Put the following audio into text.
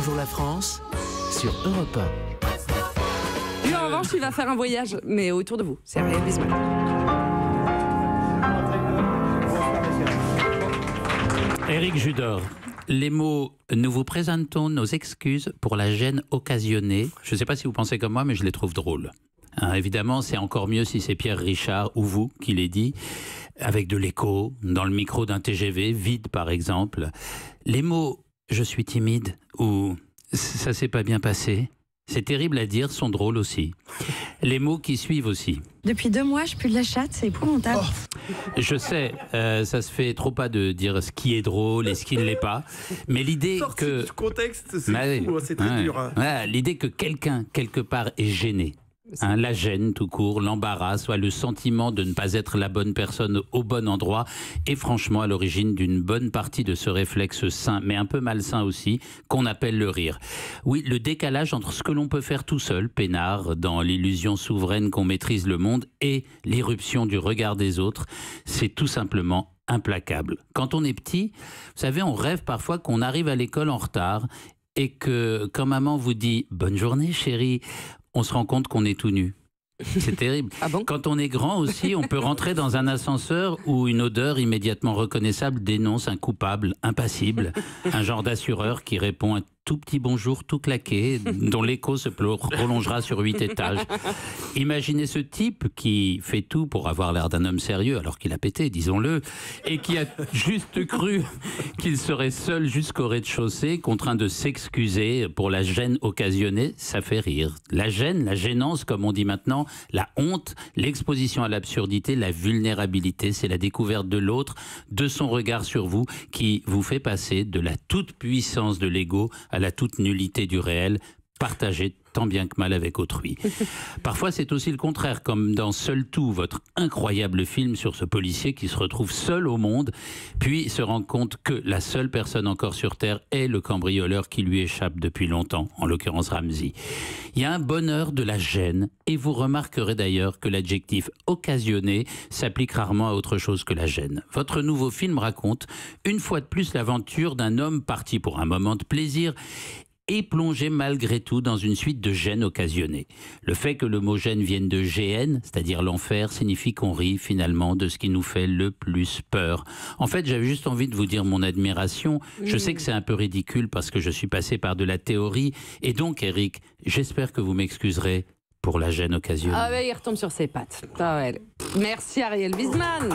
Bonjour la France sur Europe 1. Lui, en revanche, il va faire un voyage, mais autour de vous. C'est Ariel Wiesman. Éric Judor, les mots « nous vous présentons nos excuses pour la gêne occasionnée ». Je ne sais pas si vous pensez comme moi, mais je les trouve drôles. Hein, évidemment, c'est encore mieux si c'est Pierre Richard ou vous qui les dit, avec de l'écho, dans le micro d'un TGV, vide par exemple. Les mots « je suis timide » ou « ça s'est pas bien passé », c'est terrible à dire, sont drôles aussi. Les mots qui suivent aussi. Depuis 2 mois, je pue de la chatte, c'est épouvantable. Je sais, ça se fait trop pas de dire ce qui est drôle et ce qui ne l'est pas. Mais l'idée que... du contexte, c'est fou, c'est très dur. Hein. Ouais, l'idée que quelqu'un, quelque part, est gêné. Hein, la gêne tout court, l'embarras, soit le sentiment de ne pas être la bonne personne au bon endroit est franchement à l'origine d'une bonne partie de ce réflexe sain, mais un peu malsain aussi, qu'on appelle le rire. Oui, le décalage entre ce que l'on peut faire tout seul, peinard, dans l'illusion souveraine qu'on maîtrise le monde, et l'irruption du regard des autres, c'est tout simplement implacable. Quand on est petit, vous savez, on rêve parfois qu'on arrive à l'école en retard et que quand maman vous dit « bonne journée chérie », on se rend compte qu'on est tout nu. C'est terrible. Ah bon ? Quand on est grand aussi, on peut rentrer dans un ascenseur où une odeur immédiatement reconnaissable dénonce un coupable impassible, un genre d'assureur qui répond un tout petit bonjour tout claqué, dont l'écho se prolongera sur 8 étages. Imaginez ce type qui fait tout pour avoir l'air d'un homme sérieux, alors qu'il a pété, disons-le, et qui a juste cru qu'il serait seul jusqu'au rez-de-chaussée, contraint de s'excuser pour la gêne occasionnée. Ça fait rire. La gêne, la gênance, comme on dit maintenant, la honte, l'exposition à l'absurdité, la vulnérabilité, c'est la découverte de l'autre, de son regard sur vous, qui vous fait passer de la toute-puissance de l'ego à la toute nullité du réel, partagée tant bien que mal avec autrui. Parfois, c'est aussi le contraire, comme dans Seul Tout, votre incroyable film sur ce policier qui se retrouve seul au monde, puis se rend compte que la seule personne encore sur Terre est le cambrioleur qui lui échappe depuis longtemps, en l'occurrence Ramsey. Il y a un bonheur de la gêne, et vous remarquerez d'ailleurs que l'adjectif « occasionné » s'applique rarement à autre chose que la gêne. Votre nouveau film raconte, une fois de plus, l'aventure d'un homme parti pour un moment de plaisir et plongé malgré tout dans une suite de gênes occasionnées. Le fait que le mot gêne vienne de GN, c'est-à-dire l'enfer, signifie qu'on rit finalement de ce qui nous fait le plus peur. En fait, j'avais juste envie de vous dire mon admiration. Je sais que c'est un peu ridicule parce que je suis passé par de la théorie. Et donc, Eric, j'espère que vous m'excuserez pour la gêne occasionnée. Ah ouais, il retombe sur ses pattes. Ah ouais. Merci Ariel Wiesman.